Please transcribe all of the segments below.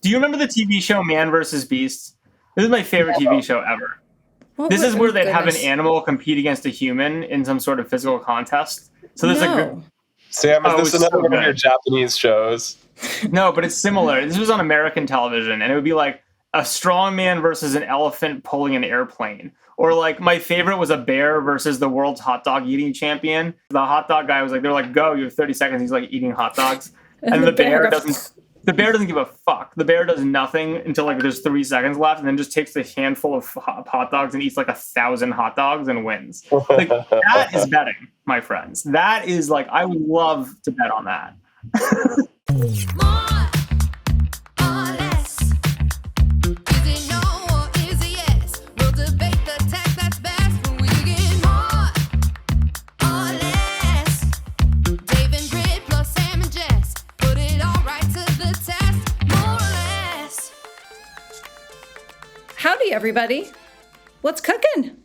Do you remember the TV show Man vs. Beast? This is my favorite TV show ever. This is where they'd have an animal compete against a human in some sort of physical contest. So there's Sam, is this another one of your Japanese shows? No, but it's similar. This was on American television, and it would be like a strong man versus an elephant pulling an airplane. Or like my favorite was a bear versus the world's hot dog eating champion. The hot dog guy was like, they're like, go, you have 30 seconds. He's like eating hot dogs. And the bear doesn't give a fuck. The bear does nothing until like there's 3 seconds left, and then just takes a handful of hot dogs and eats like 1,000 hot dogs and wins. Like, that is betting, my friends. That is like, I would love to bet on that. Howdy, everybody. What's cooking?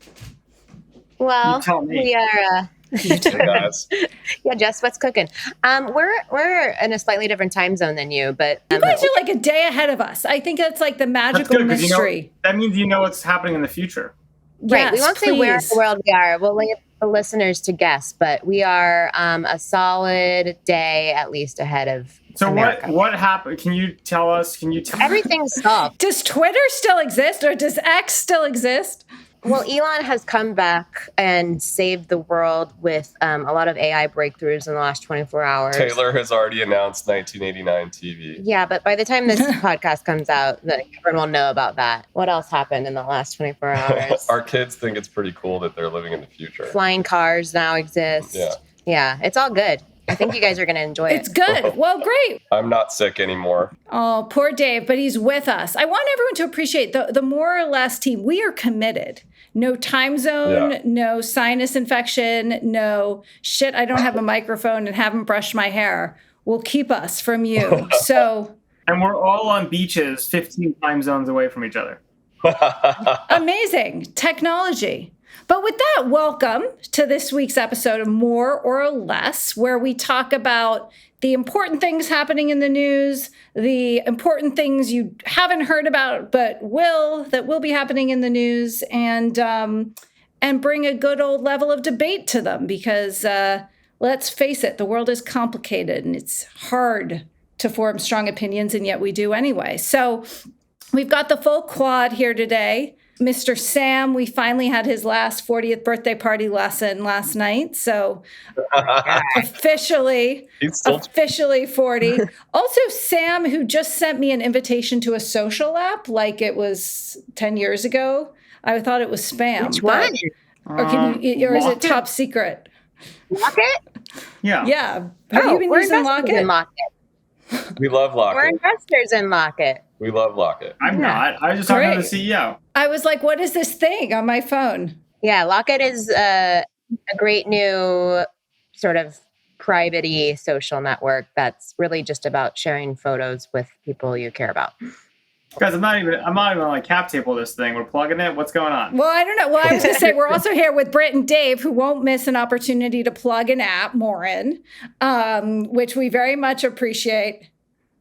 Well, we are. Yeah, Jess, what's cooking? We're in a slightly different time zone than you, but you guys are like a day ahead of us. I think that's like the magical mystery. That means you know what's happening in the future. Right. We won't say where in the world we are. We'll leave the listeners to guess, but we are a solid day at least ahead of. So America. what happened? Can you tell us? Everything's solved. Does Twitter still exist, or does X still exist? Well, Elon has come back and saved the world with a lot of AI breakthroughs in the last 24 hours. Taylor has already announced 1989 TV. Yeah, but by the time this podcast comes out, everyone will know about that. What else happened in the last 24 hours? Our kids think it's pretty cool that they're living in the future. Flying cars now exist. Yeah, it's all good. I think you guys are going to enjoy it. It's good. Well, great. I'm not sick anymore. Oh, poor Dave, but he's with us. I want everyone to appreciate the more or less team. We are committed. No time zone, no sinus infection, no shit, I don't have a microphone and haven't brushed my hair will keep us from you. So, and we're all on beaches 15 time zones away from each other. Amazing technology. But with that, welcome to this week's episode of More or Less, where we talk about the important things happening in the news, the important things you haven't heard about but will be happening in the news, and bring a good old level of debate to them. Because let's face it, the world is complicated and it's hard to form strong opinions, and yet we do anyway. So we've got the full quad here today. Mr. Sam, we finally had his last 40th birthday party lesson last night. So officially 40. Also, Sam, who just sent me an invitation to a social app like it was 10 years ago. I thought it was spam. Which one? Or is it top secret? Locket? Yeah. Yeah. Have you been using Locket? We love Locket. We're investors in Locket. We love Locket. I'm not. I was just talking to the CEO. I was like, what is this thing on my phone? Yeah, Locket is a great new sort of private-y social network that's really just about sharing photos with people you care about. Guys, I'm not even on like cap table this thing. We're plugging it. What's going on? Well, I don't know. Well, I was going to say, we're also here with Britt and Dave, who won't miss an opportunity to plug an app, Morins, which we very much appreciate.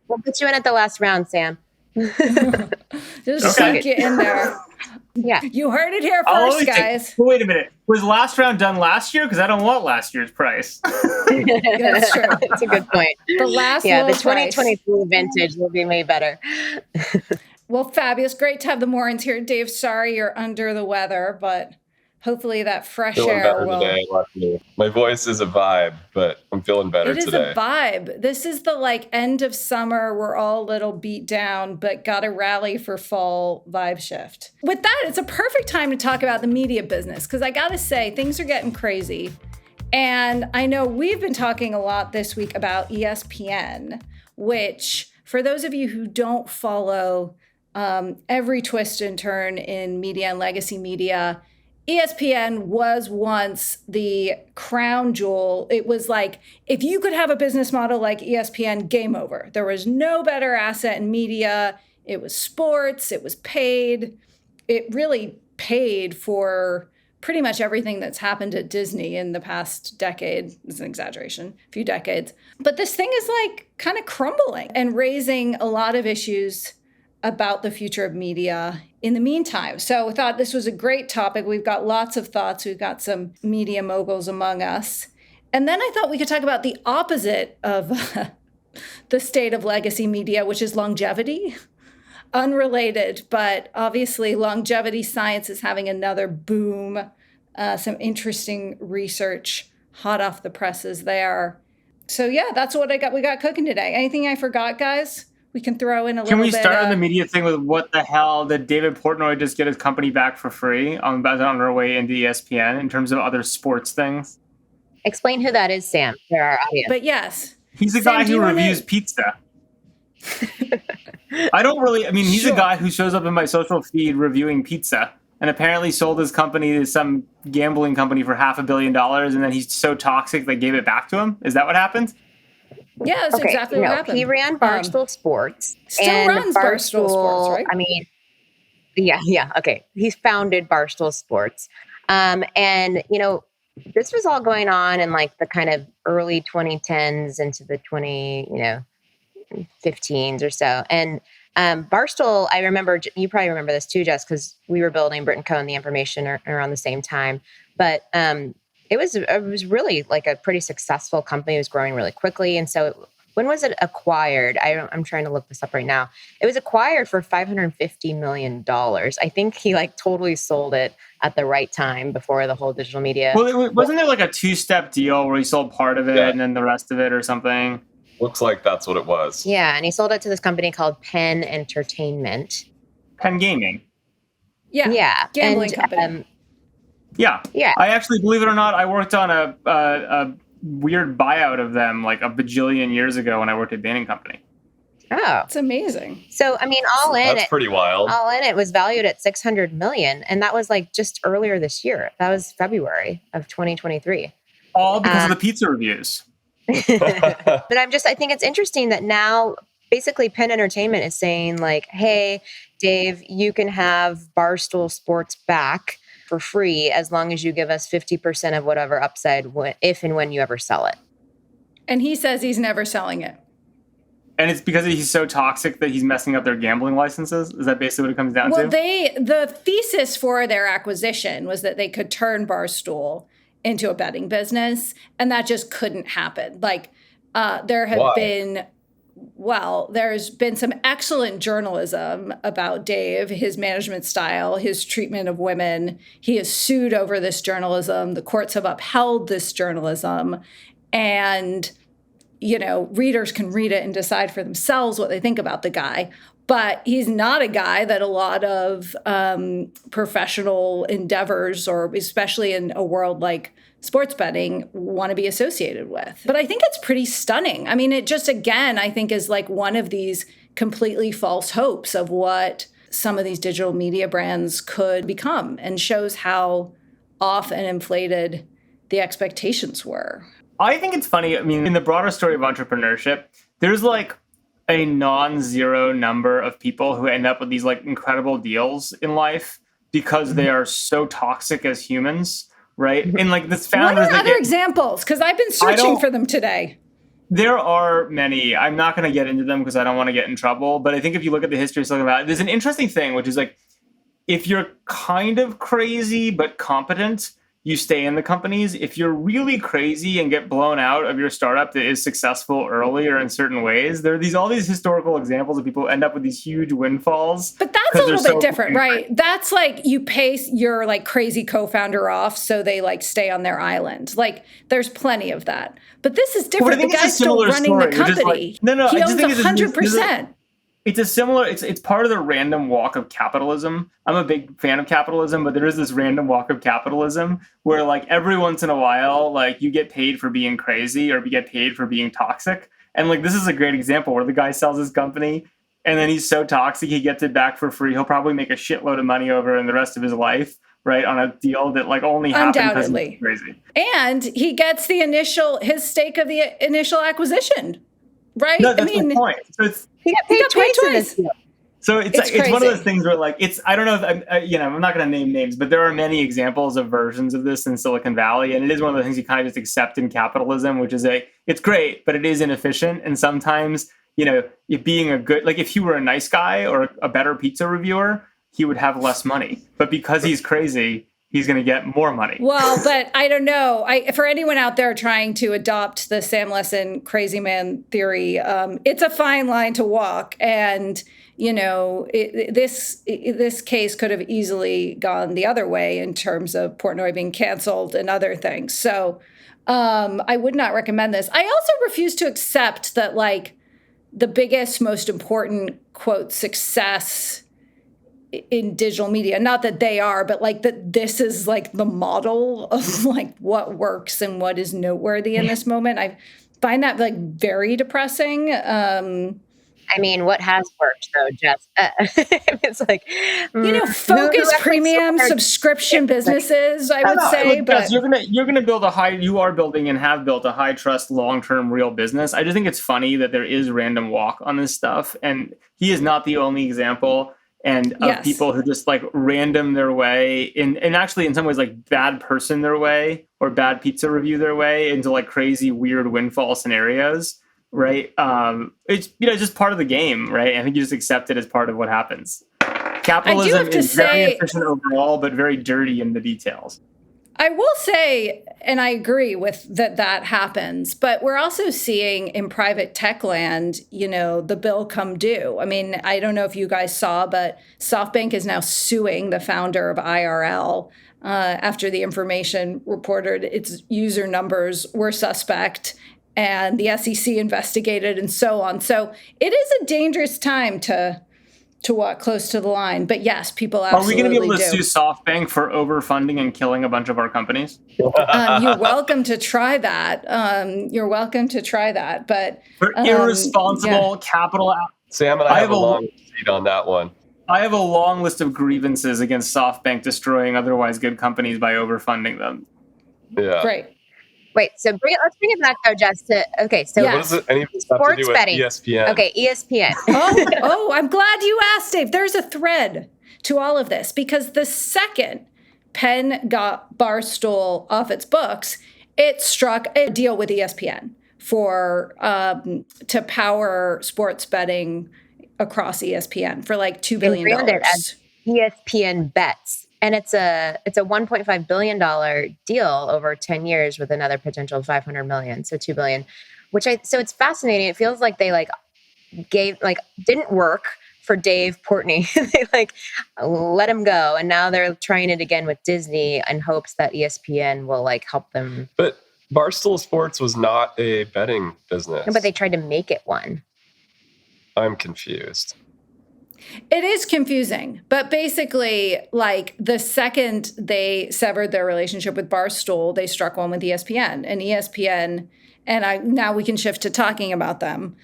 We'll put you in at the last round, Sam. Just sink you in there. Yeah. You heard it here first, guys. Wait a minute. Was last round done last year? Because I don't want last year's price. That's true. That's a good point. The last the 2023 vintage will be made better. Well, fabulous. Great to have the Morins here. Dave, sorry you're under the weather, but hopefully that fresh air will... Today, luckily. My voice is a vibe, but I'm feeling better today. It is a vibe. This is the end of summer. We're all a little beat down, but got to rally for fall vibe shift. With that, it's a perfect time to talk about the media business, because I got to say, things are getting crazy. And I know we've been talking a lot this week about ESPN, which, for those of you who don't follow every twist and turn in media and legacy media, ESPN was once the crown jewel. It was like, if you could have a business model like ESPN, game over. There was no better asset in media. It was sports. It was paid. It really paid for pretty much everything that's happened at Disney in the past decade. It's an exaggeration, a few decades. But this thing is kind of crumbling and raising a lot of issues about the future of media in the meantime. So I thought this was a great topic. We've got lots of thoughts. We've got some media moguls among us. And then I thought we could talk about the opposite of the state of legacy media, which is longevity. Unrelated, but obviously longevity science is having another boom. Some interesting research hot off the presses there. So yeah, that's what we got cooking today. Anything I forgot, guys? We can throw in a little bit. Can we start on the media thing with what the hell did David Portnoy just get his company back for free on our way into ESPN in terms of other sports things? Explain who that is, Sam, for our audience. But yes. He's a guy who reviews pizza. He's a guy who shows up in my social feed reviewing pizza and apparently sold his company to some gambling company for $500 million. And then he's so toxic they gave it back to him. Is that what happened? Yeah, that's exactly what happened. He ran Barstool Sports. Still runs Barstool Sports, right? I mean, yeah. Okay. He's founded Barstool Sports. And, this was all going on in like the kind of early 2010s into the 15s or so. And Barstool, I remember, you probably remember this too, Jess, because we were building Brit & Co. and The Information around the same time. But it was really like a pretty successful company. It was growing really quickly. And so when was it acquired? I'm trying to look this up right now. It was acquired for $550 million. I think he like totally sold it at the right time before the whole digital media. Well, wasn't there like a two-step deal where he sold part of it and then the rest of it or something? Looks like that's what it was. Yeah, and he sold it to this company called Penn Entertainment. Penn Gaming. Yeah. Gambling company. Yeah. I actually, believe it or not, I worked on a weird buyout of them like a bajillion years ago when I worked at Bain & Company. Oh, it's amazing. So, I mean, that's pretty wild. All in it was valued at $600 million. And that was like just earlier this year. That was February of 2023. All because of the pizza reviews. But I think it's interesting that now basically Penn Entertainment is saying like, hey, Dave, you can have Barstool Sports back for free as long as you give us 50% of whatever upside if and when you ever sell it. And he says he's never selling it. And it's because he's so toxic that he's messing up their gambling licenses? Is that basically what it comes down to? Well, the thesis for their acquisition was that they could turn Barstool into a betting business, and that just couldn't happen. Like, there's been some excellent journalism about Dave, his management style, his treatment of women. He is sued over this journalism. The courts have upheld this journalism. And, readers can read it and decide for themselves what they think about the guy. But he's not a guy that a lot of professional endeavors, or especially in a world like sports betting, want to be associated with. But I think it's pretty stunning. I mean, it just, again, I think is like one of these completely false hopes of what some of these digital media brands could become, and shows how off and inflated the expectations were. I think it's funny. I mean, in the broader story of entrepreneurship, there's like a non-zero number of people who end up with these like incredible deals in life because they are so toxic as humans, right? And like this founders. What are other examples? Because I've been searching for them today. There are many. I'm not going to get into them because I don't want to get in trouble. But I think if you look at the history of Silicon Valley, there's an interesting thing, which is like, if you're kind of crazy but competent, you stay in the companies. If you're really crazy and get blown out of your startup that is successful early or in certain ways, there are all these historical examples of people who end up with these huge windfalls. But that's a little bit different, right? That's like you pay your like crazy co-founder off so they like stay on their island. Like there's plenty of that. But this is different. The guy's still running the company. He owns 100%. It's part of the random walk of capitalism. I'm a big fan of capitalism, but there is this random walk of capitalism where like every once in a while, like you get paid for being crazy or you get paid for being toxic. And like, this is a great example where the guy sells his company and then he's so toxic, he gets it back for free. He'll probably make a shitload of money over in the rest of his life, right? On a deal that like only happened because he's crazy. And he gets his stake of the initial acquisition. Right? No, that's the point. So he got paid twice. So it's one of those things where like I don't know if I'm not going to name names, but there are many examples of versions of this in Silicon Valley, and it is one of the things you kind of just accept in capitalism, which is it's great, but it is inefficient, and sometimes it being a good, like if he were a nice guy or a better pizza reviewer, he would have less money. But because he's crazy, he's going to get more money. Well, but I don't know. For anyone out there trying to adopt the Sam Lessin crazy man theory, it's a fine line to walk. And, this case could have easily gone the other way in terms of Portnoy being canceled and other things. So I would not recommend this. I also refuse to accept that, like, the biggest, most important, quote, success in digital media, not that they are, but like that this is like the model of like what works and what is noteworthy in this moment. I find that like very depressing. I mean, what has worked though, Jess? It's like, focus premium subscription businesses, I would say. Look, but Jess, you're gonna build you are building and have built a high trust, long-term real business. I just think it's funny that there is random walk on this stuff. And he is not the only example. And of people who just like random their way and actually in some ways like bad person their way or bad pizza review their way into like crazy, weird windfall scenarios, right? It's just part of the game, right? I think you just accept it as part of what happens. Capitalism is very efficient overall, but very dirty in the details. I will say, and I agree with that happens, but we're also seeing in private tech land, the bill come due. I mean, I don't know if you guys saw, but SoftBank is now suing the founder of IRL after the information reported its user numbers were suspect and the SEC investigated and so on. So it is a dangerous time to walk close to the line. But yes, people absolutely do. Are we going to be able to sue SoftBank for overfunding and killing a bunch of our companies? You're welcome to try that. But for irresponsible capital. Sam and I have a long seat on that one. I have a long list of grievances against SoftBank destroying otherwise good companies by overfunding them. Yeah. Great. Wait, so let's bring it back though, Jess. What does any of this have to do with betting? ESPN? Okay, ESPN. I'm glad you asked, Dave. There's a thread to all of this because the second Penn got Barstool off its books, it struck a deal with ESPN for to power sports betting across ESPN for like $2 billion. As ESPN Bets. And it's a $1.5 billion deal over 10 years with another potential $500 million, so $2 billion. So it's fascinating. It feels like they didn't work for Dave Portnoy. They let him go, and now they're trying it again with Disney in hopes that ESPN will help them. But Barstool Sports was not a betting business. No, but they tried to make it one. I'm confused. It is confusing, but basically, the second they severed their relationship with Barstool, they struck one with ESPN. And ESPN, now we can shift to talking about them,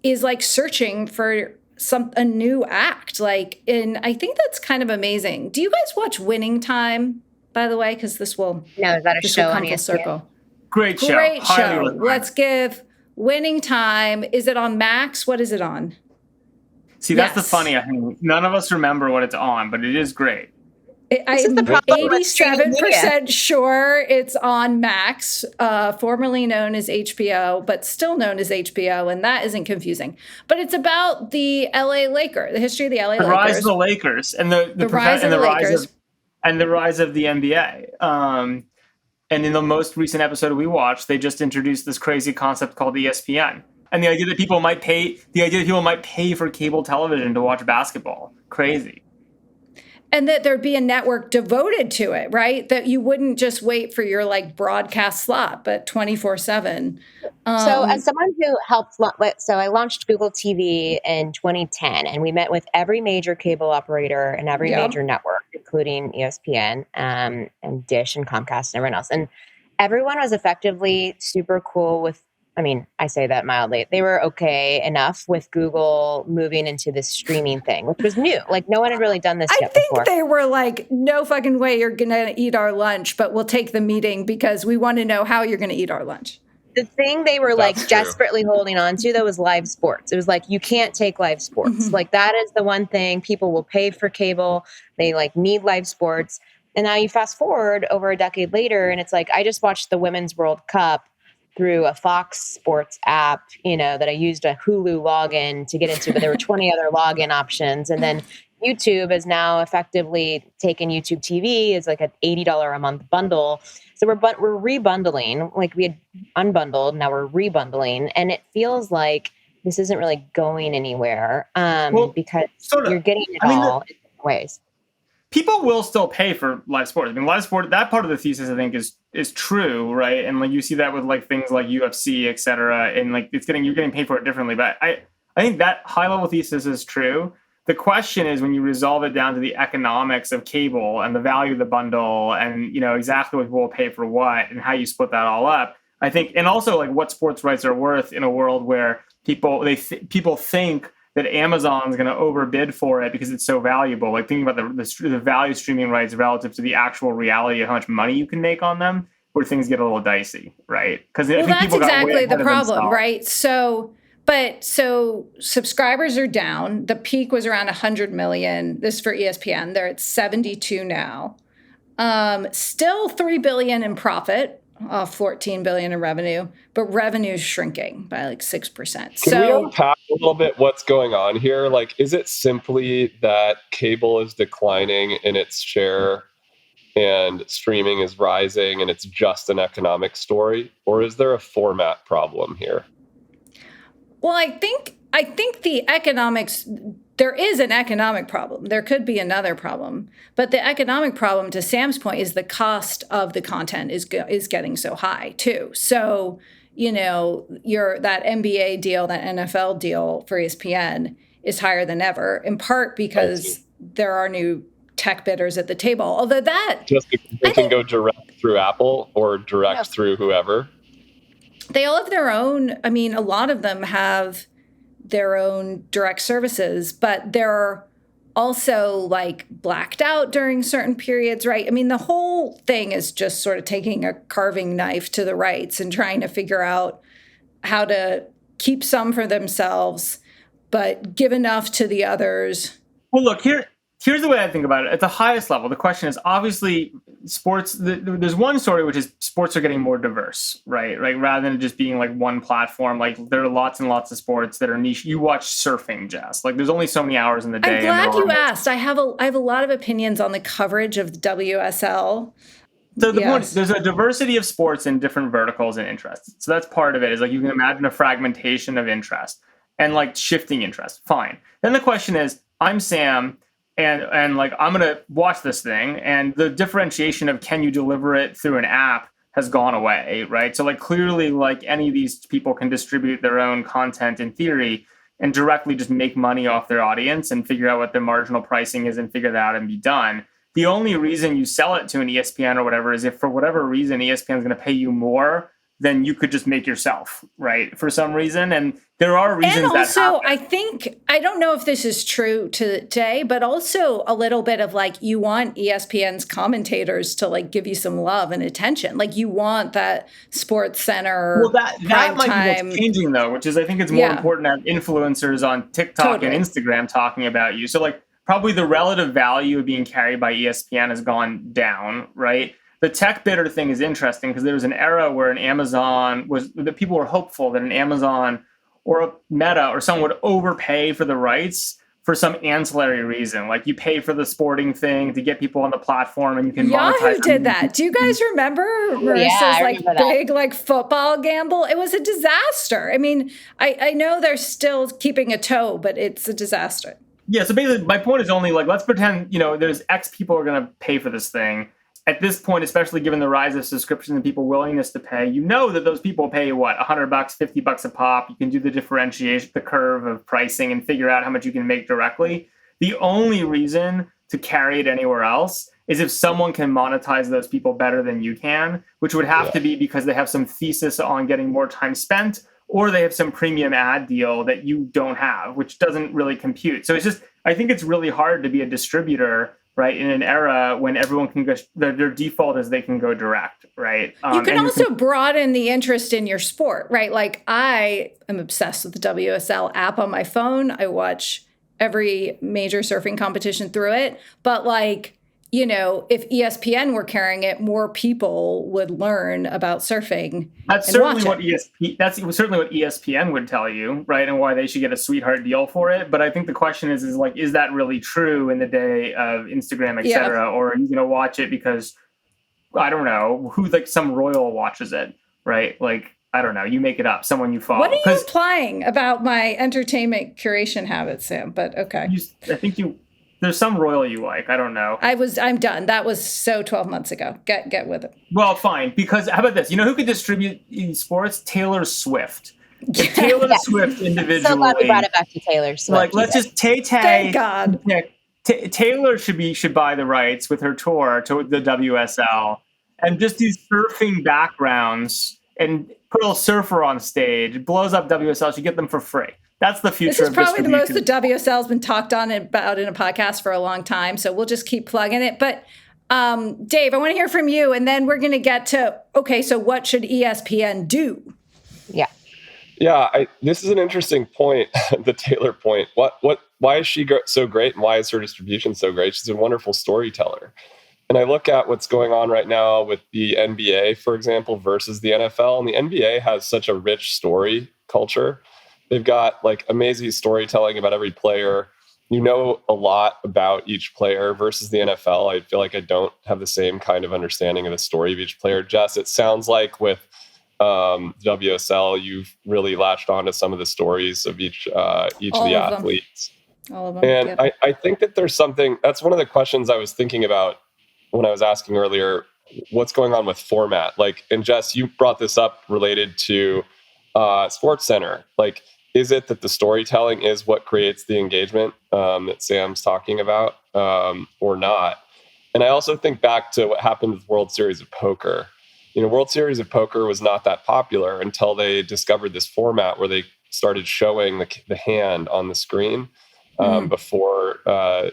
is searching for a new act. And I think that's kind of amazing. Do you guys watch Winning Time, by the way? Because this will is that a show on ESPN? Circle. Great show. Let's give Winning Time. Is it on Max? What is it on? See, that's the funny thing. None of us remember what it's on, but it is great. I'm 87% sure it's on Max, formerly known as HBO, but still known as HBO, and that isn't confusing. But it's about the LA Lakers, the history of the LA Lakers. The rise of the Lakers and the rise of the Lakers. And the rise of the NBA. And in the most recent episode we watched, they just introduced this crazy concept called ESPN. And the idea that people might pay for cable television to watch basketball. Crazy. And that there'd be a network devoted to it, right? That you wouldn't just wait for your broadcast slot, but 24/7. So as someone who helped, I launched Google TV in 2010, and we met with every major cable operator and every major network, including ESPN and Dish and Comcast and everyone else. And everyone was effectively super cool with, I say that mildly. They were okay enough with Google moving into this streaming thing, which was new. No one had really done this yet before. I think they were no fucking way you're going to eat our lunch, but we'll take the meeting because we want to know how you're going to eat our lunch. The thing they were desperately holding on to, though, was live sports. It was you can't take live sports. Mm-hmm. That is the one thing people will pay for cable. They need live sports. And now you fast forward over a decade later, and it's I just watched the Women's World Cup. through a Fox Sports app, that I used a Hulu login to get into, but there were 20 other login options. And then YouTube has now effectively taken YouTube TV as like an $80 a month bundle. So we're rebundling, like we had unbundled, now we're rebundling. And it feels like this isn't really going anywhere because you're getting it all in different ways. People will still pay for live sports. I mean, live sport, that part of the thesis I think is true, right? And like you see that with like things like UFC, et cetera, and like you're getting paid for it differently. But I think that high level thesis is true. The question is when you resolve it down to the economics of cable and the value of the bundle and exactly what people will pay for what and how you split that all up. I think, and also like what sports rights are worth in a world where people think that Amazon's going to overbid for it because it's so valuable. Like thinking about the value streaming rights relative to the actual reality of how much money you can make on them, where things get a little dicey, right? Because that's exactly the problem, right? So subscribers are down. The peak was around 100 million. This is for ESPN. They're at 72 now. Still $3 billion in profit. 14 billion in revenue, but revenue is shrinking by like 6%. Can we unpack a little bit what's going on here? Like, is it simply that cable is declining in its share and streaming is rising and it's just an economic story? Or is there a format problem here? Well, I think the economics, there is an economic problem. There could be another problem. But the economic problem, to Sam's point, is the cost of the content is getting so high, too. So, that NBA deal, that NFL deal for ESPN is higher than ever, in part because there are new tech bidders at the table. Although that... Just because they can go direct through Apple or direct through whoever? They all have their own... I mean, a lot of them have their own direct services, but they're also like blacked out during certain periods, right? I mean, the whole thing is just sort of taking a carving knife to the rights and trying to figure out how to keep some for themselves, but give enough to the others. Well, look, here's the way I think about it. At the highest level, the question is obviously sports. There's one story, which is sports are getting more diverse, right? Like rather than just being like one platform, like there are lots and lots of sports that are niche. You watch surfing, Jess. Like there's only so many hours in the day. I'm glad you asked. I have a lot of opinions on the coverage of the WSL. So the point is there's a diversity of sports in different verticals and interests. So that's part of it is like you can imagine a fragmentation of interest and like shifting interest. Fine. Then the question is, I'm Sam. And like, I'm going to watch this thing. And the differentiation of can you deliver it through an app has gone away, right? So like clearly like any of these people can distribute their own content in theory and directly just make money off their audience and figure out what their marginal pricing is and figure that out and be done. The only reason you sell it to an ESPN or whatever is if for whatever reason ESPN is going to pay you more than you could just make yourself, right? For some reason. And there are reasons and also, that I don't know if this is true today, but also a little bit of like, you want ESPN's commentators to like give you some love and attention. Like you want that Sports Center. Well, that might be what's changing though, which is I think it's more important to have influencers on TikTok and Instagram talking about you. So like probably the relative value of being carried by ESPN has gone down, right? The tech bidder thing is interesting because there was an era where that people were hopeful that an Amazon or a Meta or someone would overpay for the rights for some ancillary reason. Like you pay for the sporting thing to get people on the platform and you can monetize. Yahoo did that. Do you guys remember Marissa's big like football gamble? It was a disaster. I mean, I know they're still keeping a toe, but it's a disaster. Yeah, so basically my point is only like, let's pretend, there's X people are going to pay for this thing. At this point, especially given the rise of subscriptions and people willingness to pay, that those people pay what, $100, $50 a pop. You can do the differentiation, the curve of pricing and figure out how much you can make directly. The only reason to carry it anywhere else is if someone can monetize those people better than you can, which would have to be because they have some thesis on getting more time spent or they have some premium ad deal that you don't have, which doesn't really compute. So I think it's really hard to be a distributor, right, in an era when everyone can go, their default is they can go direct, right? You can also broaden the interest in your sport, right? Like I am obsessed with the WSL app on my phone. I watch every major surfing competition through it. But like if ESPN were carrying it, more people would learn about surfing. That's certainly what ESPN would tell you, right? And why they should get a sweetheart deal for it. But I think the question is that really true in the day of Instagram, et cetera? Or are you going to watch it because, I don't know, who some royal watches it, right? Like, I don't know, you make it up, someone you follow. What are you implying about my entertainment curation habits, Sam? But okay. There's some royal you like. I don't know. I'm done. That was so 12 months ago. Get with it. Well, fine. Because how about this? You know who could distribute sports? Taylor Swift. If Taylor Swift individually. So glad we brought it back to Taylor Swift. Let's just Thank God. Taylor should buy the rights with her tour to the WSL and just do surfing backgrounds and put a little surfer on stage. Blows up WSL. She get them for free. That's the future. This is probably the most the WSL's been talked on about in a podcast for a long time. So we'll just keep plugging it. But Dave, I want to hear from you, and then we're going to get to, okay, so what should ESPN do? Yeah, this is an interesting point, the Taylor point. Why is she so great, and why is her distribution so great? She's a wonderful storyteller. And I look at what's going on right now with the NBA, for example, versus the NFL. And the NBA has such a rich story culture. They've got amazing storytelling about every player. You know a lot about each player versus the NFL. I feel like I don't have the same kind of understanding of the story of each player. Jess, it sounds like with WSL, you've really latched onto some of the stories of each of the athletes. All of them. And yep. I think that there's something, that's one of the questions I was thinking about when I was asking earlier, what's going on with format? And Jess, you brought this up related to Sports Center. Is it that the storytelling is what creates the engagement that Sam's talking about or not? And I also think back to what happened with World Series of Poker. World Series of Poker was not that popular until they discovered this format where they started showing the hand on the screen before,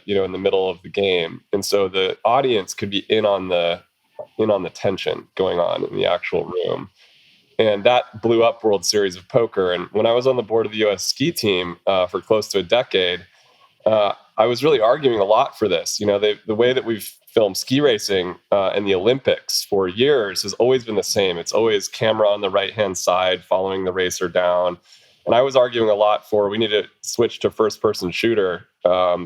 in the middle of the game. And so the audience could be in on the tension going on in the actual room. And that blew up World Series of Poker. And when I was on the board of the U.S. ski team for close to a decade, I was really arguing a lot for this. The way that we've filmed ski racing and the Olympics for years has always been the same. It's always camera on the right-hand side following the racer down. And I was arguing a lot for we need to switch to first-person shooter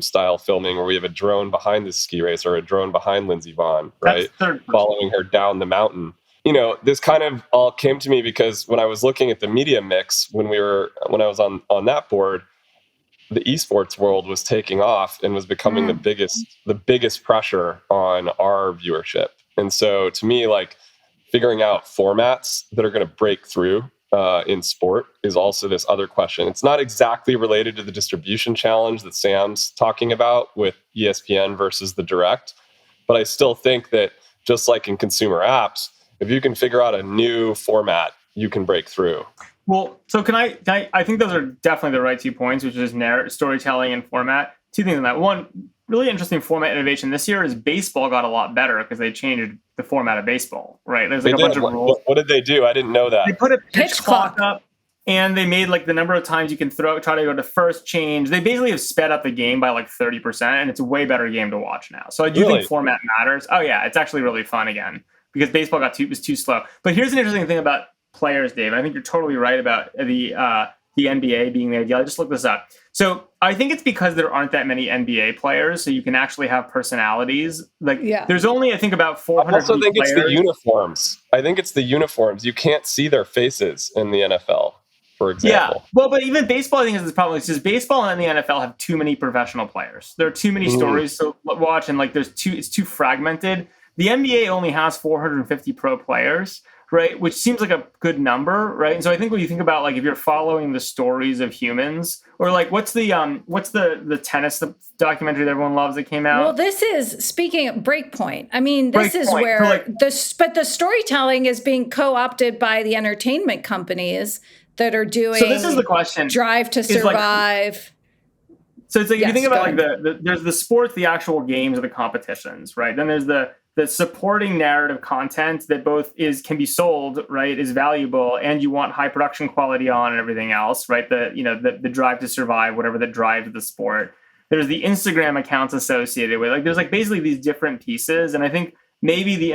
style filming where we have a drone behind the ski racer or a drone behind Lindsey Vonn, right? Following her down the mountain. This kind of all came to me because when I was looking at the media mix, when I was on that board, the esports world was taking off and was becoming the biggest pressure on our viewership. And so to me, figuring out formats that are going to break through in sport is also this other question. It's not exactly related to the distribution challenge that Sam's talking about with ESPN versus the direct, but I still think that just like in consumer apps, if you can figure out a new format, you can break through. Well, so I think those are definitely the right 2 points, which is storytelling and format. Two things on that. One, really interesting format innovation this year is baseball got a lot better because they changed the format of baseball, right? There's a bunch of rules. What did they do? I didn't know that. They put a pitch clock up and they made the number of times you can try to go to first change. They basically have sped up the game by 30%, and it's a way better game to watch now. So I do think format matters. Oh yeah, it's actually really fun again because baseball was too slow. But here's an interesting thing about players, Dave. I think you're totally right about the NBA being the ideal. I just looked this up. So I think it's because there aren't that many NBA players, so you can actually have personalities. There's only, I think, about 400 I also think players. It's the uniforms. I think it's the uniforms. You can't see their faces in the NFL, for example. Yeah. Well, but even baseball, I think, is this problem. It's just baseball and the NFL have too many professional players. There are too many stories to watch, and it's too fragmented. The NBA only has 450 pro players, right? Which seems like a good number, right? And so I think when you think about if you're following the stories of humans, or what's the tennis documentary that everyone loves that came out? Well, this is speaking of Breakpoint. I mean, this is where the storytelling is being co-opted by the entertainment companies that are doing. So this is the question: Drive to Survive. So it's if you think about there's the sports, the actual games, or the competitions, right? Then there's the supporting narrative content that both can be sold, right, is valuable, and you want high production quality on and everything else, right? The drive to survive, whatever that drives the sport. There's the Instagram accounts associated with, like, there's like basically these different pieces. And I think maybe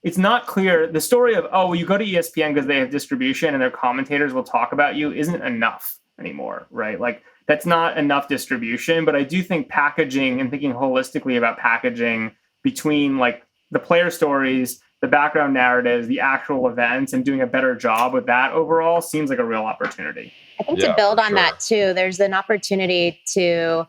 it's not clear. The story of, oh, you go to ESPN because they have distribution and their commentators will talk about you isn't enough anymore, right? Like, that's not enough distribution. But I do think packaging and thinking holistically about packaging between like the player stories, the background narratives, the actual events, and doing a better job with that overall seems like a real opportunity. I think to build on that too, there's an opportunity to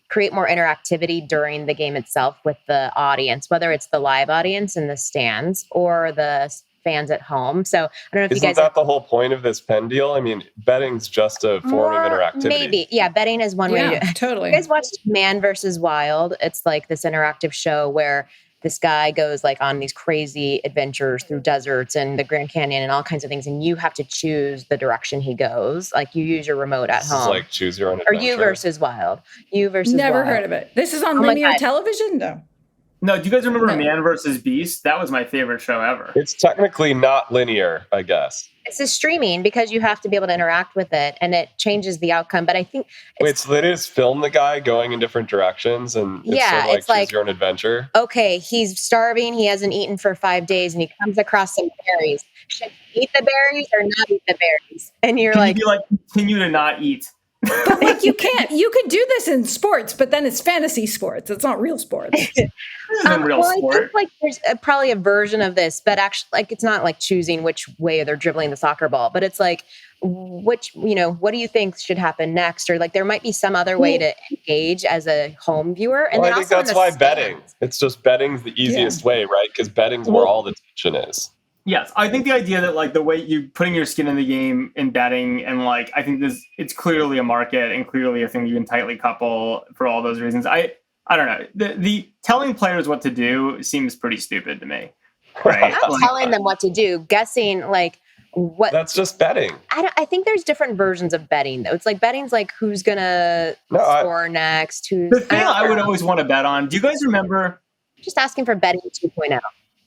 create more interactivity during the game itself with the audience, whether it's the live audience in the stands or the fans at home. So I don't know if you guys... Isn't that the whole point of this pen deal? I mean, betting's just a form of interactivity. Maybe. Yeah, betting is one way to do it. Totally. You guys watched Man vs. Wild? It's like this interactive show where this guy goes like on these crazy adventures through deserts and the Grand Canyon and all kinds of things. And you have to choose the direction he goes. Like you use your remote at home. It's like choose your own adventure. Or You versus Wild. You versus Never Wild. heard of it. This is on linear television? No, do you guys remember Man versus Beast? That was my favorite show ever. It's technically not linear, I guess. It's a streaming because you have to be able to interact with it and it changes the outcome. But I think wait, so they just film the guy going in different directions and it's sort of choose your own adventure? Okay, he's starving, he hasn't eaten for 5 days and he comes across some berries. Should he eat the berries or not eat the berries? And you're Can you continue to not eat? But like you could do this in sports, but then it's fantasy sports. It's not real sports. Real sport. I think like there's probably a version of this, but actually like it's not like choosing which way they're dribbling the soccer ball, but it's like what do you think should happen next? Or like there might be some other way to engage as a home viewer. And I think that's why betting. It's just betting's the easiest way, right? Because betting's where all the tension is. Yes, I think the idea that like the way you putting your skin in the game in betting and like I think it's clearly a market and clearly a thing you can tightly couple for all those reasons. I don't know. The telling players what to do seems pretty stupid to me. Right? Not telling them what to do, guessing like what. That's just betting. I think there's different versions of betting though. It's like betting's like who's gonna score next. The thing I would always want to bet on. Do you guys remember? Just asking for betting 2.0.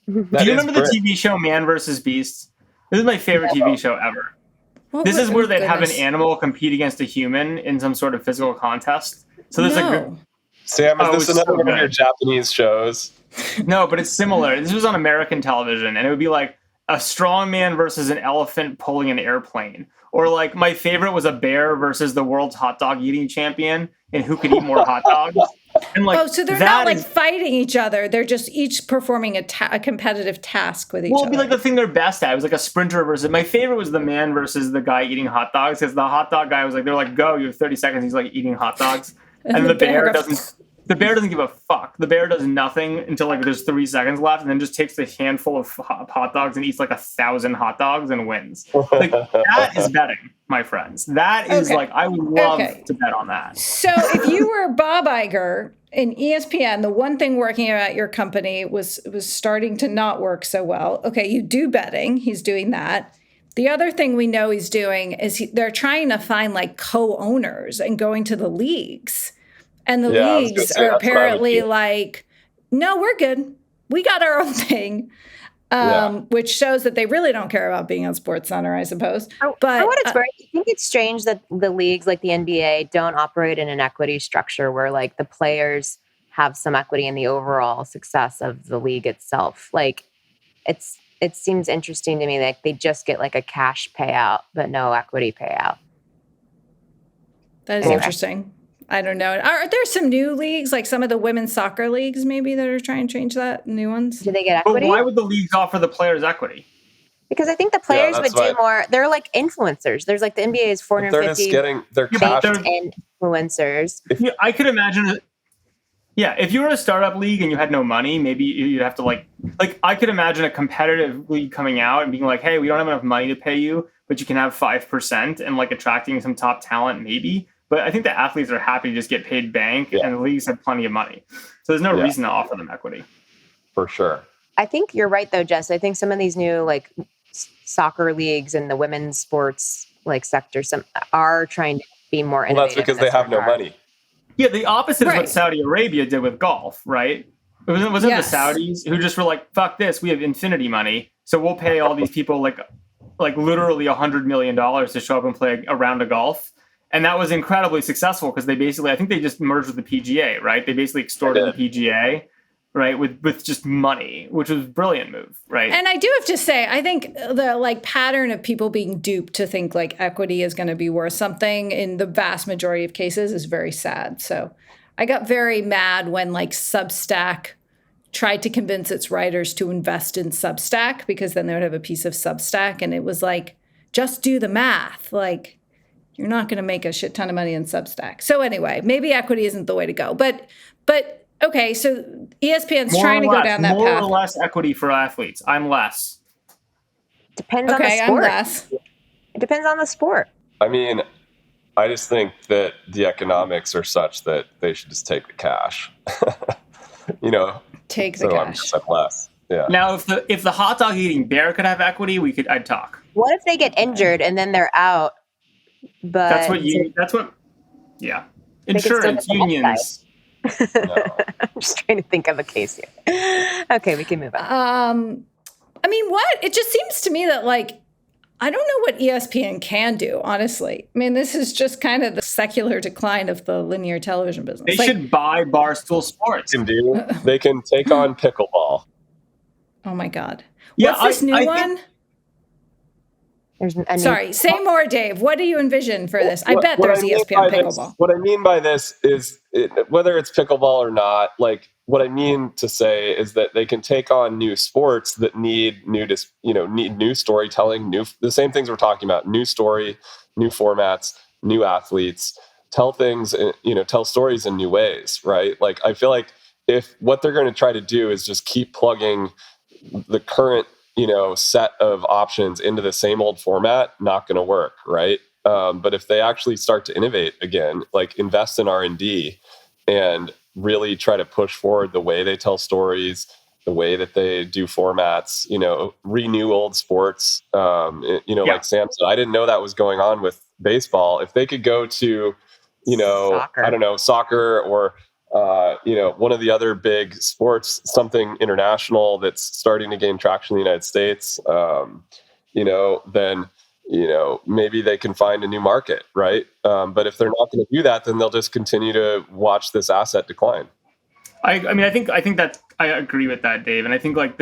Do you remember the TV show Man vs. Beast? This is my favorite TV show ever. This is where they'd have an animal compete against a human in some sort of physical contest. So there's Sam, is this another one of your Japanese shows? No, but it's similar. This was on American television, and it would be like a strong man versus an elephant pulling an airplane. Or like my favorite was a bear versus the world's hot dog eating champion, and who could eat more hot dogs. And like, so they're not like fighting each other. They're just each performing a competitive task with each other. Well, it'd be like the thing they're best at. It was like a sprinter versus... My favorite was the man versus the guy eating hot dogs, because the hot dog guy was like, they're like, go, you have 30 seconds. He's like eating hot dogs. And the bear doesn't... The bear doesn't give a fuck. The bear does nothing until like there's 3 seconds left, and then just takes a handful of hot dogs and eats like 1,000 hot dogs and wins. Like that is betting, my friends. That is like I would love to bet on that. So if you were Bob Iger in ESPN, the one thing working at your company was starting to not work so well. Okay, you do betting. He's doing that. The other thing we know he's doing is they're trying to find like co-owners and going to the leagues. And the leagues are apparently like, no, we're good. We got our own thing, which shows that they really don't care about being on SportsCenter, I suppose. But for what it's worth, I think it's strange that the leagues like the NBA don't operate in an equity structure where like the players have some equity in the overall success of the league itself. Like it seems interesting to me that they just get like a cash payout, but no equity payout. That is interesting. I don't know. Are there some new leagues, like some of the women's soccer leagues maybe that are trying to change that? New ones? Do they get equity? But why would the leagues offer the players equity? Because I think the players would do more. They're like influencers. There's like the NBA is 450. They're just getting their cash. Influencers. I could imagine. Yeah, if you were a startup league and you had no money, maybe you'd have to like I could imagine a competitive league coming out and being like, hey, we don't have enough money to pay you, but you can have 5% and like attracting some top talent maybe. But I think the athletes are happy to just get paid bank, and the leagues have plenty of money. So there's no reason to offer them equity. For sure. I think you're right, though, Jess. I think some of these new like soccer leagues and the women's sports like sector are trying to be more innovative. Well, that's because they have no money. Yeah, the opposite is what Saudi Arabia did with golf, right? Wasn't the Saudis who just were like, fuck this, we have infinity money, so we'll pay all these people like literally $100 million to show up and play a round of golf. And that was incredibly successful because they basically, I think they just merged with the PGA, right? They basically extorted the PGA, right, with just money, which was a brilliant move, right? And I do have to say, I think the like pattern of people being duped to think like equity is going to be worth something in the vast majority of cases is very sad. So I got very mad when like Substack tried to convince its writers to invest in Substack because then they would have a piece of Substack, and it was like, just do the math. Like, you're not going to make a shit ton of money in Substack. So anyway, maybe equity isn't the way to go. But okay, so ESPN's trying to go down that path. More or less equity for athletes. I'm less. Depends on the sport. I'm less. It depends on the sport. I mean, I just think that the economics are such that they should just take the cash. Take the cash. I'm less. Yeah. Now, if the hot dog eating bear could have equity, I'd talk. What if they get injured and then they're out? But yeah. Insurance unions. No. I'm just trying to think of a case here. Okay, we can move on. I mean, it just seems to me that like, I don't know what ESPN can do, honestly. I mean, this is just kind of the secular decline of the linear television business. They should buy Barstool Sports. They can take on pickleball. Oh my God. Yeah, What's this new one? Sorry, say more, Dave. What do you envision for this? I bet there's ESPN pickleball. What I mean by this is whether it's pickleball or not, like what I mean to say is that they can take on new sports that need new storytelling, the same things we're talking about, new story, new formats, new athletes, tell stories in new ways, right? Like I feel like if what they're going to try to do is just keep plugging the current set of options into the same old format, not going to work, right? But if they actually start to innovate again, like invest in R&D and really try to push forward the way they tell stories, the way that they do formats, renew old sports, like Sam said, I didn't know that was going on with baseball. If they could go to, soccer. I don't know, soccer or one of the other big sports, something international that's starting to gain traction in the United States, then, maybe they can find a new market, right? But if they're not going to do that, then they'll just continue to watch this asset decline. I think that I agree with that, Dave. And I think like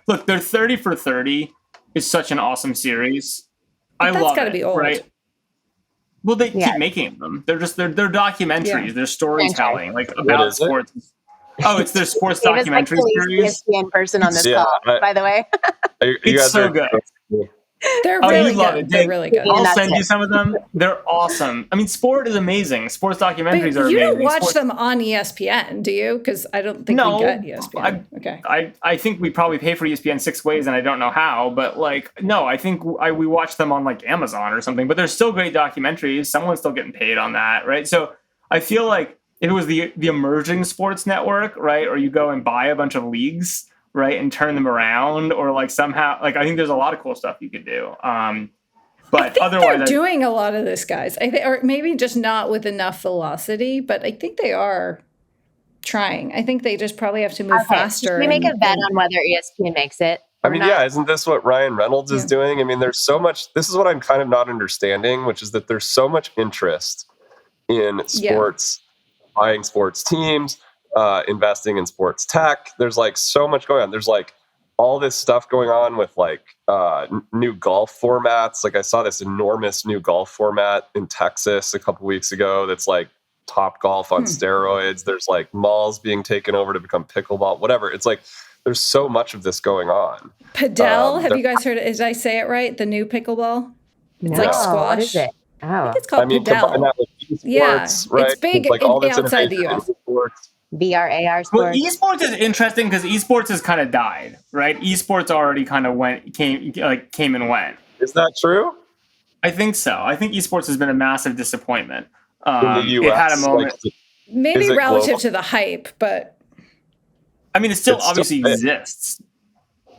look, their 30 for 30 is such an awesome series. That's got to be old. Right? Well, they keep making them. They're documentaries. Yeah. They're storytelling, like about sports. Oh, it's their sports documentary series. ESPN person on this call, by the way. It's so good. They're really good. They're really good. I'll send you some of them. They're awesome. I mean, sport is amazing. Sports documentaries are amazing. You don't watch them on ESPN, do you? Because I don't think we get ESPN. I think we probably pay for ESPN 6 ways, and I don't know how. But I think we watch them on like Amazon or something. But they're still great documentaries. Someone's still getting paid on that, right? So I feel like if it was the emerging sports network, right, or you go and buy a bunch of leagues, right, and turn them around, or like somehow, like I think there's a lot of cool stuff you could do. But I think otherwise, they're doing a lot of this, guys. Or maybe just not with enough velocity, but I think they are trying. I think they just probably have to move faster. Should we make a bet on whether ESPN makes it? I mean, isn't this what Ryan Reynolds is doing? I mean, there's so much. This is what I'm kind of not understanding, which is that there's so much interest in sports, buying sports teams, investing in sports tech. There's like so much going on. There's like all this stuff going on with like new golf formats. Like I saw this enormous new golf format in Texas a couple weeks ago that's like Top Golf on steroids. There's like malls being taken over to become pickleball, whatever. It's like there's so much of this going on. Padel, have you guys heard it? Did I say it right? The new pickleball? It's like squash. What is it? Oh. I think it's called Padel. Esports, right? It's big like all this outside the US. VRAR sports. Well, esports is interesting because esports has kind of died, right? Esports already kind of came and went. Is that true? I think so. I think esports has been a massive disappointment. In the US, it had a moment. Maybe relative to the hype, but I mean, it still obviously exists.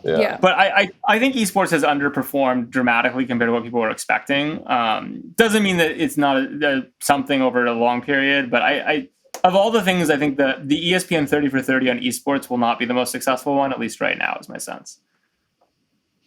Yeah. But I think esports has underperformed dramatically compared to what people were expecting. Doesn't mean that it's not something over a long period, but I of all the things, I think the ESPN 30 for 30 on esports will not be the most successful one, at least right now, is my sense.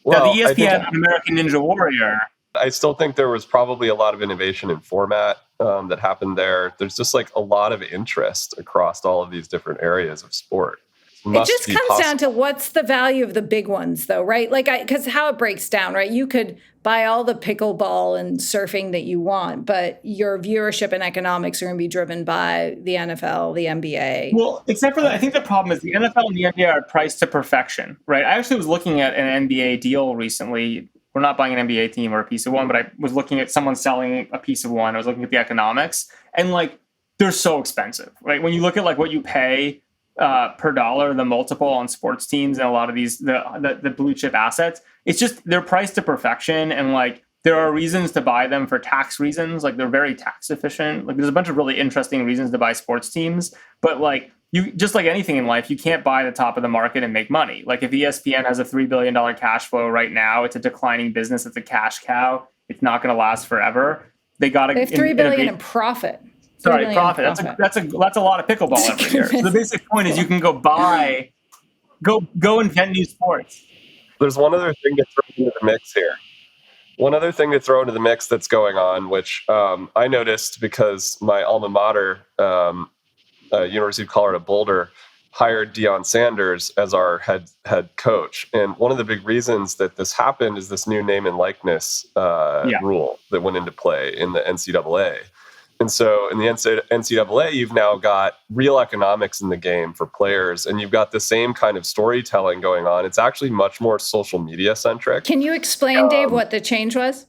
Well, the ESPN American Ninja Warrior, I still think there was probably a lot of innovation in format that happened there. There's just like a lot of interest across all of these different areas of sport. It just comes down to what's the value of the big ones, though, right? Like, because how it breaks down, right? You could buy all the pickleball and surfing that you want, but your viewership and economics are going to be driven by the NFL, the NBA. Well, except for that, I think the problem is the NFL and the NBA are priced to perfection, right? I actually was looking at an NBA deal recently. We're not buying an NBA team or a piece of one, but I was looking at someone selling a piece of one. I was looking at the economics, and like they're so expensive, right? When you look at like what you pay per dollar, the multiple on sports teams and a lot of these the blue chip assets, it's just they're priced to perfection, and like there are reasons to buy them for tax reasons. Like they're very tax efficient. Like there's a bunch of really interesting reasons to buy sports teams, but like you just like anything in life, you can't buy the top of the market and make money. Like if ESPN has a $3 billion cash flow right now, it's a declining business. It's a cash cow. It's not going to last forever. They got to. They have $3 billion in profit. Sorry, profit. That's a lot of pickleball every year. So the basic point is you can go invent new sports. There's one other thing to throw into the mix here. One other thing to throw into the mix that's going on, which I noticed because my alma mater, University of Colorado Boulder, hired Deion Sanders as our head coach. And one of the big reasons that this happened is this new name and likeness rule that went into play in the NCAA. And so in the NCAA, you've now got real economics in the game for players, and you've got the same kind of storytelling going on. It's actually much more social media centric. Can you explain, Dave, what the change was?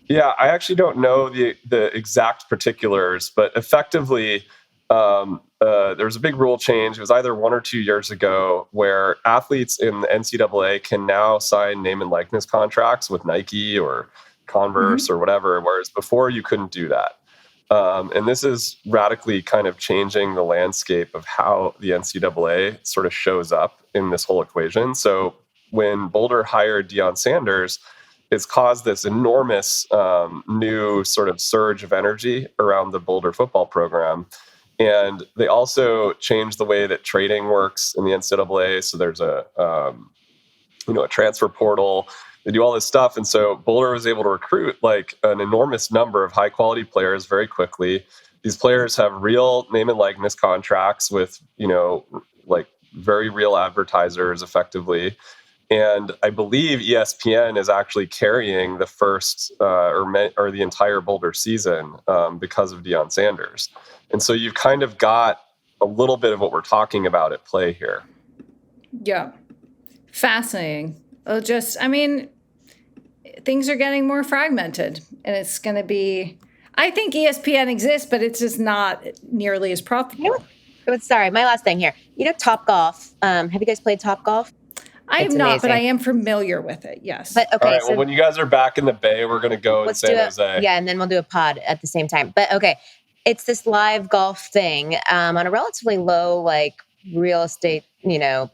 Yeah, I actually don't know the exact particulars, but effectively, there was a big rule change. It was either 1 or 2 years ago where athletes in the NCAA can now sign name and likeness contracts with Nike or Converse or whatever, whereas before you couldn't do that. And this is radically kind of changing the landscape of how the NCAA sort of shows up in this whole equation. So when Boulder hired Deion Sanders, it's caused this enormous new sort of surge of energy around the Boulder football program. And they also changed the way that trading works in the NCAA. So there's a transfer portal. They do all this stuff. And so Boulder was able to recruit like an enormous number of high quality players very quickly. These players have real name and likeness contracts with, like very real advertisers effectively. And I believe ESPN is actually carrying the first or the entire Boulder season because of Deion Sanders. And so you've kind of got a little bit of what we're talking about at play here. Yeah. Fascinating. Things are getting more fragmented, and it's going to be, I think ESPN exists, but it's just not nearly as profitable. Sorry, my last thing here. Topgolf. Have you guys played Topgolf? I have not, but I am familiar with it. Yes. But okay. All right. Well, when you guys are back in the Bay, we're going to go in San Jose. Yeah, and then we'll do a pod at the same time. But okay, it's this live golf thing on a relatively low, like real estate,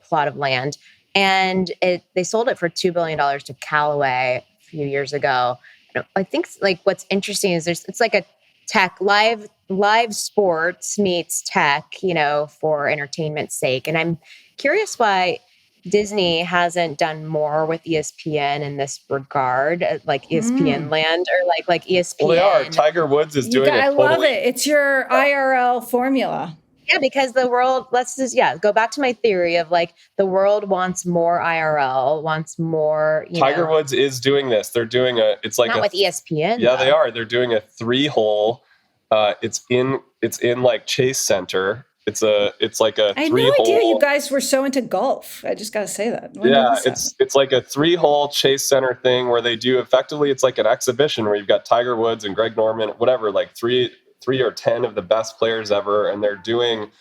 plot of land, and they sold it for $2 billion to Callaway a few years ago. I think like what's interesting is it's like a tech live sports meets tech, for entertainment's sake, and I'm curious why Disney hasn't done more with ESPN in this regard, like ESPN land or like ESPN. Well, they are. Tiger Woods is doing it. I love it. It's your IRL formula. Yeah, because the world, go back to my theory of like the world wants more IRL, wants more. Tiger Woods is doing this. They're doing it's like not with ESPN. Yeah, they are. They're doing a 3-hole. It's in like Chase Center. It's like a 3-hole. I had no idea you guys were so into golf. I just got to say that. It's like a 3-hole Chase Center thing where they do effectively. It's like an exhibition where you've got Tiger Woods and Greg Norman, whatever, like three or 10 of the best players ever, and they're doing,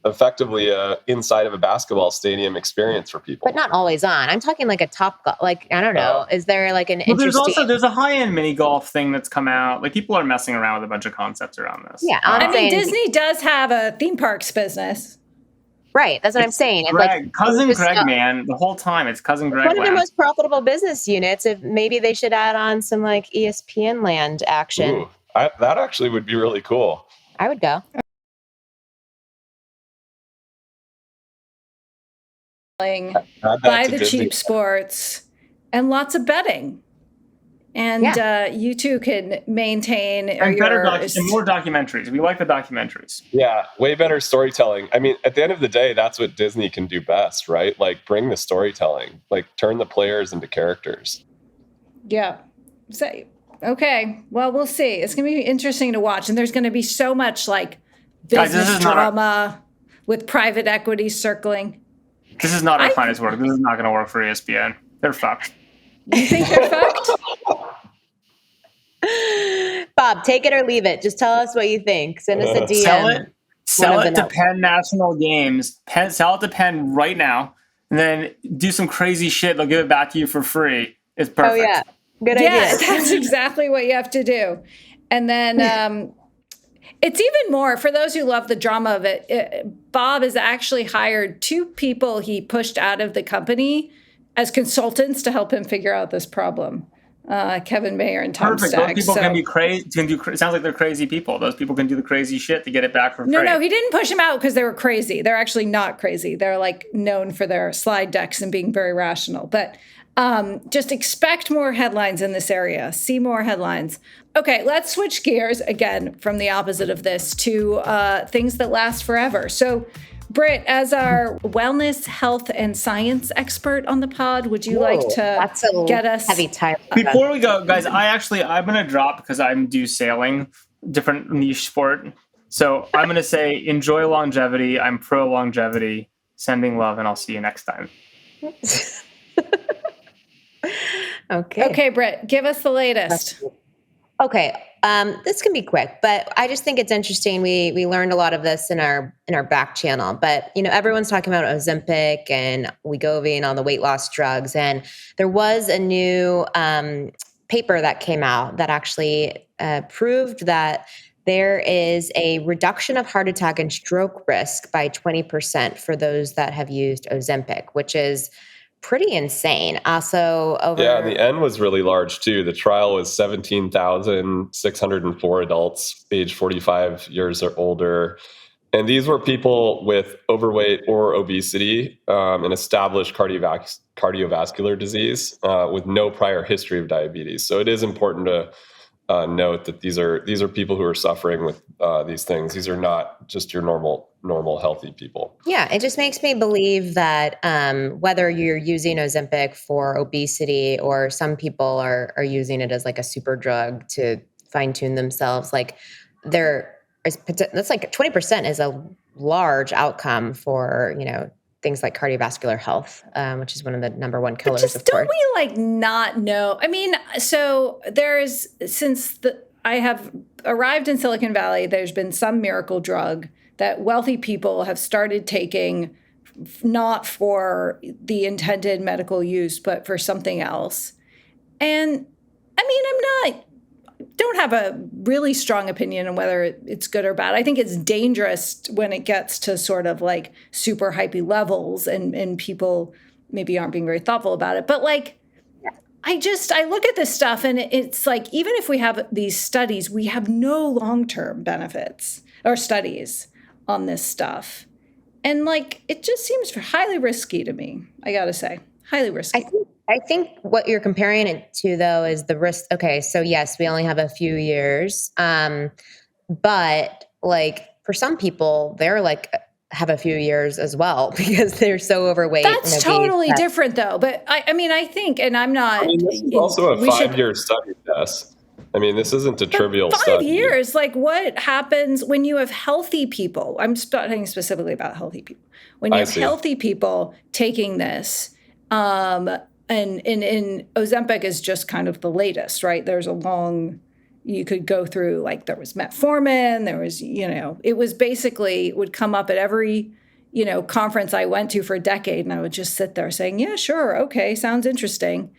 effectively inside of a basketball stadium experience for people. But not always on. I'm talking like a top golf. Like I don't know. Is there like an interesting? There's a high-end mini golf thing that's come out. Like people are messing around with a bunch of concepts around this. Yeah, Disney does have a theme parks business. Right, that's what I'm saying. Cousin Greg, man, the whole time it's Cousin Greg. One of their most profitable business units. If maybe they should add on some like ESPN land action. Ooh, that actually would be really cool. I would go. Buy the cheap sports and lots of betting. And you two can maintain and more documentaries. We like the documentaries. Yeah, way better storytelling. I mean, at the end of the day, that's what Disney can do best, right? Like bring the storytelling, like turn the players into characters. Yeah. So, okay. Well, we'll see. It's going to be interesting to watch. And there's going to be so much like business drama with private equity circling. This is not our finest work. This is not going to work for ESPN. They're fucked. You think they're fucked? Bob, take it or leave it. Just tell us what you think. Send us a DM. Sell it to Penn National Games. Sell it to Penn right now, and then do some crazy shit. They'll give it back to you for free. It's perfect. Oh yeah, good idea. Yeah, that's exactly what you have to do. And then it's even more for those who love the drama of it. Bob has actually hired 2 people he pushed out of the company as consultants to help him figure out this problem. Kevin Mayer and Tom Stagg. Those people can be crazy. Sounds like they're crazy people. Those people can do the crazy shit to get it back for free. No, he didn't push them out because they were crazy. They're actually not crazy. They're like known for their slide decks and being very rational. But just expect more headlines in this area. See more headlines. Okay, let's switch gears again from the opposite of this to things that last forever. So, Britt, as our wellness, health, and science expert on the pod, would you like to get us heavy time? Before we go, guys, I'm going to drop because I'm due sailing, different niche sport. So I'm going to say enjoy longevity. I'm pro longevity. Sending love, and I'll see you next time. Okay, Britt, give us the latest. Okay, this can be quick, but I just think it's interesting. We learned a lot of this in our back channel, but everyone's talking about Ozempic and Wegovy and all the weight loss drugs, and there was a new paper that came out that actually proved that there is a reduction of heart attack and stroke risk by 20% for those that have used Ozempic, which is pretty insane. Also, and the N was really large too. The trial was 17,604 adults aged 45 years or older. And these were people with overweight or obesity, and established cardiovascular disease with no prior history of diabetes. So it is important to note that these are people who are suffering with these things. These are not just your normal healthy people. Yeah, it just makes me believe that whether you're using Ozempic for obesity or some people are using it as like a super drug to fine tune themselves, like that's like 20% is a large outcome for things like cardiovascular health, which is one of the number one killers. But just don't we not know? I mean, so I have arrived in Silicon Valley, there's been some miracle drug that wealthy people have started taking, not for the intended medical use, but for something else. And I mean, don't have a really strong opinion on whether it's good or bad. I think it's dangerous when it gets to sort of like super hypey levels and people maybe aren't being very thoughtful about it. But I look at this stuff and it's like, even if we have these studies, we have no long-term benefits or studies on this stuff. And it just seems highly risky to me, I gotta say, highly risky. I think what you're comparing it to, though, is the risk. Okay, so yes, we only have a few years, but for some people, they're have a few years as well because they're so overweight. That's totally different, though. But I think, and I'm not. This is also a 5-year study, Jess. I mean, this isn't a trivial study. 5 years, what happens when you have healthy people? I'm talking specifically about healthy people. When you have healthy people taking this, and Ozempic is just kind of the latest, right? There's you could go through, there was metformin, there was, it was basically, it would come up at every, conference I went to for a decade, and I would just sit there saying, yeah, sure, okay, sounds interesting.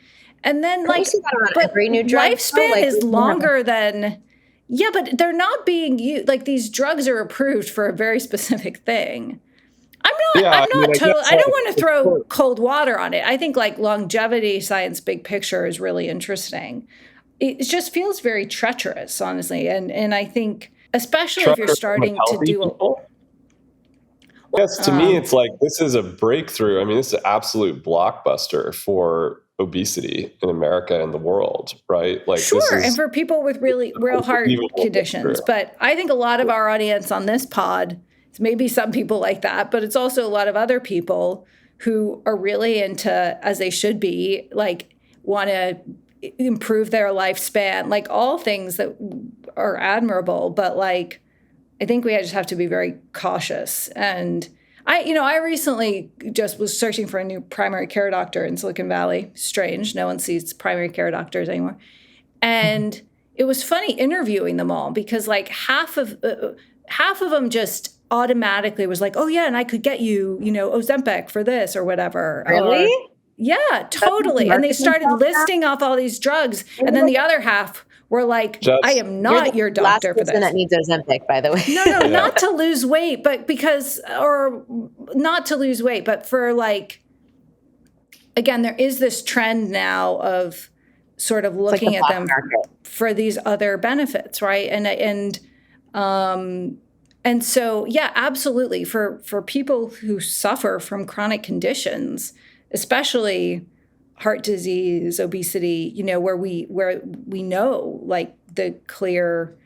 And then, every new drug, lifespan is longer than, but they're not being used, these drugs are approved for a very specific thing. I don't want to throw cold water on it. I think longevity science big picture is really interesting. It just feels very treacherous, honestly. And I think, especially if you're starting to do Yes, to me, it's this is a breakthrough. I mean, this is an absolute blockbuster for obesity in America and the world, right? Like, sure, this is and for people with really real heart conditions. But I think a lot of our audience on this pod, maybe some people like that, but it's also a lot of other people who are really into, as they should be, like want to improve their lifespan, like all things that are admirable. But like, I think we just have to be very cautious. And I recently just was searching for a new primary care doctor in Silicon Valley. Strange. No one sees primary care doctors anymore. And it was funny interviewing them all because like half of them just automatically was like, oh yeah, and I could get you, Ozempic for this or whatever. Really? Yeah, totally. And they started listing off all these drugs. And then the other half were like, I am not your doctor for this. That needs Ozempic, by the way. No, not to lose weight, but but for like, again, there is this trend now of sort of looking at them for these other benefits, right? And so, yeah, absolutely. For people who suffer from chronic conditions, especially heart disease, obesity, where we know like the clear,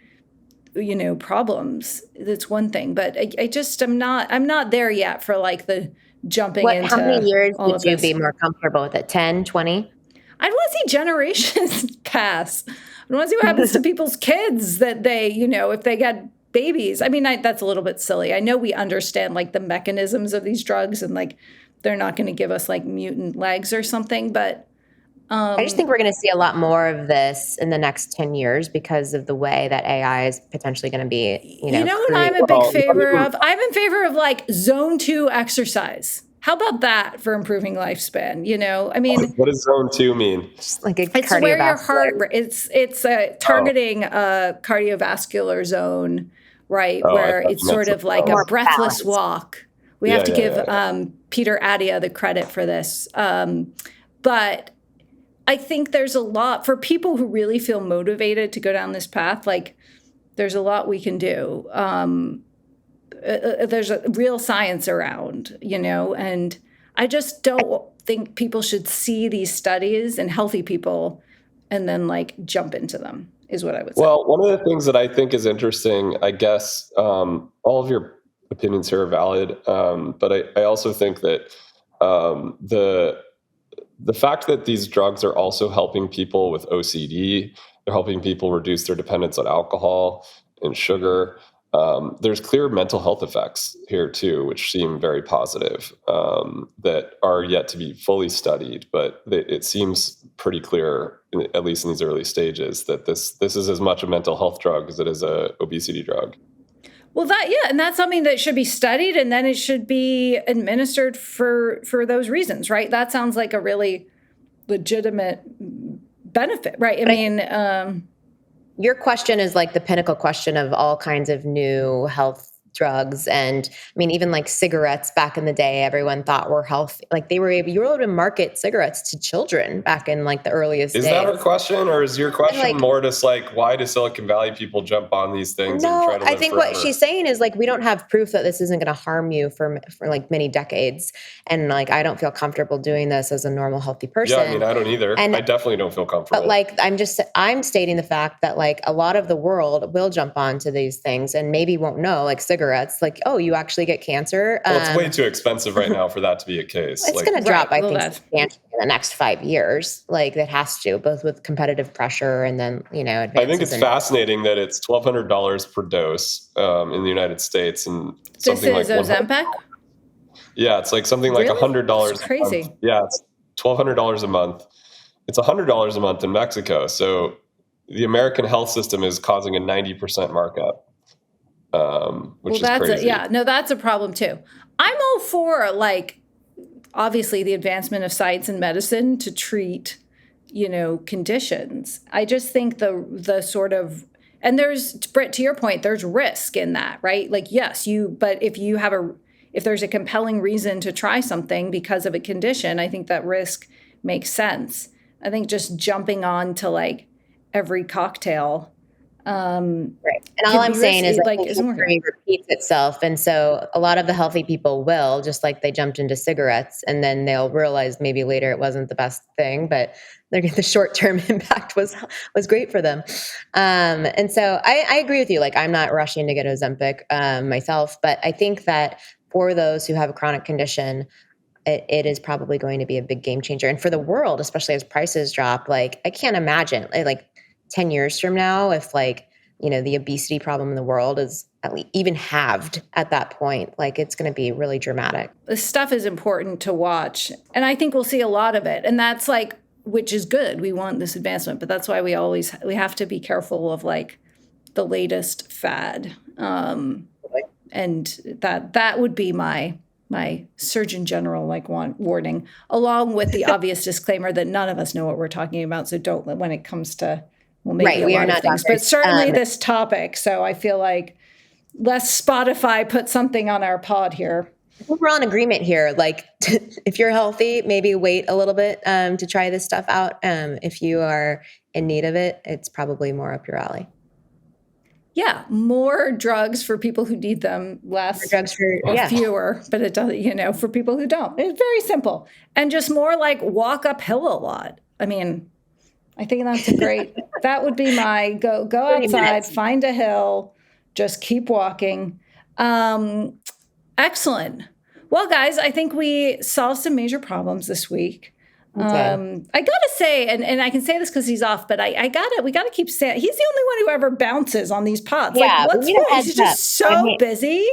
problems. That's one thing, but I'm not there yet for like the jumping into. How many years would you be more comfortable with it? 10, 20? I want to see generations pass. I want to see what happens to people's kids that they, if they get babies. I mean, that's a little bit silly. I know we understand like the mechanisms of these drugs and like they're not going to give us like mutant legs or something, but I just think we're going to see a lot more of this in the next 10 years because of the way that AI is potentially going to be, You know what I'm a big favor of? I'm in favor of like zone 2 exercise. How about that for improving lifespan? I mean, what does zone 2 mean? Just like it's where your heart, it's targeting a cardiovascular zone, right? Where it's sort of like a breathless walk. We have to give Peter Attia the credit for this. But I think there's a lot for people who really feel motivated to go down this path. Like there's a lot we can do. There's a real science around, and I just don't think people should see these studies in healthy people and then like jump into them is what I would say. Well, one of the things that I think is interesting, I guess, all of your opinions here are valid. But I also think that the fact that these drugs are also helping people with OCD, they're helping people reduce their dependence on alcohol and sugar. There's clear mental health effects here too, which seem very positive, that are yet to be fully studied. But it seems pretty clear, at least in these early stages, that this is as much a mental health drug as it is a obesity drug. Well, and that's something that should be studied, and then it should be administered for those reasons, right? That sounds like a really legitimate benefit, right? Your question is like the pinnacle question of all kinds of new health drugs. And I mean, even like cigarettes back in the day, everyone thought were healthy. Like you were able to market cigarettes to children back in like the earliest days. Is that her question? Or is your question more just like, why do Silicon Valley people jump on these things and try to live I think forever? What she's saying is like, we don't have proof that this isn't going to harm you for like many decades. And like, I don't feel comfortable doing this as a normal, healthy person. Yeah, I mean, I don't either. And I definitely don't feel comfortable. But like, I'm stating the fact that like a lot of the world will jump onto these things and maybe won't know, like cigarettes, like, oh, you actually get cancer. Well, it's way too expensive right now for that to be a case. It's going to drop, I think, substantially in the next 5 years. Like it has to, both with competitive pressure and then, advances. I think it's fascinating that it's $1,200 per dose in the United States, and something this is Ozempic? Yeah, it's like something like $100. It's crazy. Yeah, it's $1,200 a month. It's $100 a month in Mexico. So the American health system is causing a 90% markup. Which is crazy. That's a problem too. I'm all for like, obviously the advancement of science and medicine to treat, conditions. I just think the sort of, and there's, Britt, to your point, there's risk in that, right? Like, yes, but if there's a compelling reason to try something because of a condition, I think that risk makes sense. I think just jumping on to like every cocktail, Right. And all I'm saying is like history repeats itself. And so a lot of the healthy people will, just like they jumped into cigarettes, and then they'll realize maybe later it wasn't the best thing, but the short-term impact was great for them. And so I agree with you. Like, I'm not rushing to get Ozempic myself, but I think that for those who have a chronic condition, it is probably going to be a big game changer. And for the world, especially as prices drop, like I can't imagine like 10 years from now, if like, the obesity problem in the world is at least even halved at that point, like it's going to be really dramatic. This stuff is important to watch. And I think we'll see a lot of it. And that's like, which is good. We want this advancement, but that's why we have to be careful of like the latest fad. And that would be my Surgeon General warning, along with the obvious disclaimer that none of us know what we're talking about. So don't, when it comes to, maybe we a are lot not of things, doctors. but certainly this topic. So I feel like let's Spotify put something on our pod here. I think we're all in agreement here. Like, if you're healthy, maybe wait a little bit to try this stuff out. If you are in need of it, it's probably more up your alley. Yeah, more drugs for people who need them, less drugs for fewer, but it doesn't, for people who don't. It's very simple. And just more like walk uphill a lot. I mean, I think that's that would be my go outside, find a hill, just keep walking. Excellent. Well, guys, I think we solved some major problems this week. Okay. I gotta say, and I can say this because he's off, but we gotta keep saying he's the only one who ever bounces on these pods. Yeah, like, what's wrong? He's just so busy.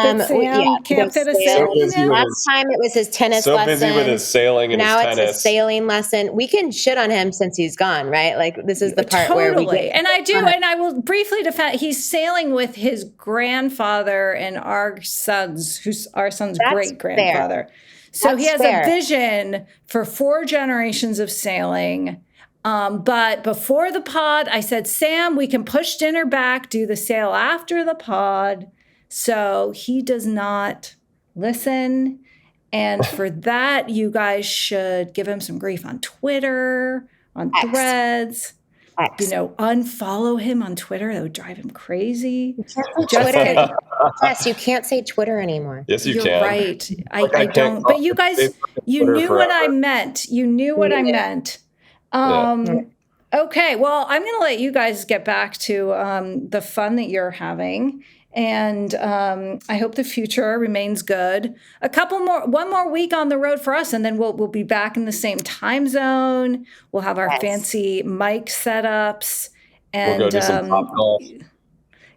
Sam can't fit a sailing in. Last time it was his tennis lesson. So busy with his sailing and now his tennis. It's his sailing lesson. We can shit on him since he's gone, right? Like, this is the part where we get and I do, and I will briefly defend. He's sailing with his grandfather and our son's great grandfather. So he has a vision for 4 generations of sailing. But before the pod, I said, Sam, we can push dinner back, do the sail after the pod. So he does not listen. And for that, you guys should give him some grief on Twitter, on Threads. Unfollow him on Twitter. That would drive him crazy. Yes, you can't say Twitter anymore. Yes, you You're can. Right. I don't. But you guys, you knew what I meant. You knew what I meant. Okay. Well, I'm going to let you guys get back to the fun that you're having. And I hope the future remains good. One more week on the road for us, and then we'll be back in the same time zone. We'll have our fancy mic setups, and we'll go do some Top Golf.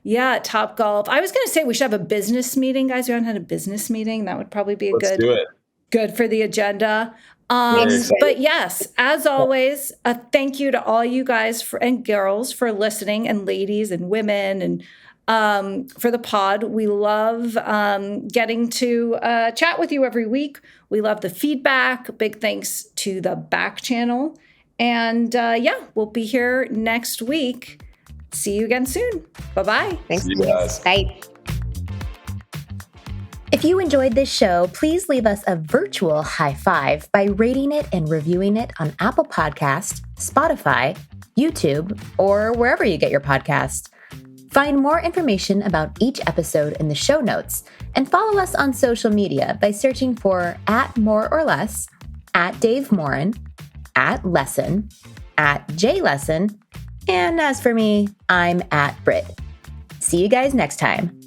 Yeah, Top Golf. I was going to say we should have a business meeting, guys. We haven't had a business meeting. That would probably be good for the agenda. But yes, as always, thank you to all you guys and girls for listening, and ladies and women, and for the pod. We love getting to chat with you every week. We love the feedback. Big thanks to the back channel. And we'll be here next week. See you again soon. Bye-bye. Thanks. Yes. Bye. If you enjoyed this show, please leave us a virtual high five by rating it and reviewing it on Apple Podcasts, Spotify, YouTube, or wherever you get your podcasts. Find more information about each episode in the show notes, and follow us on social media by searching for @MoreOrLess, @DaveMorin, @Lesson, @JLesson, and as for me, I'm @Brit. See you guys next time.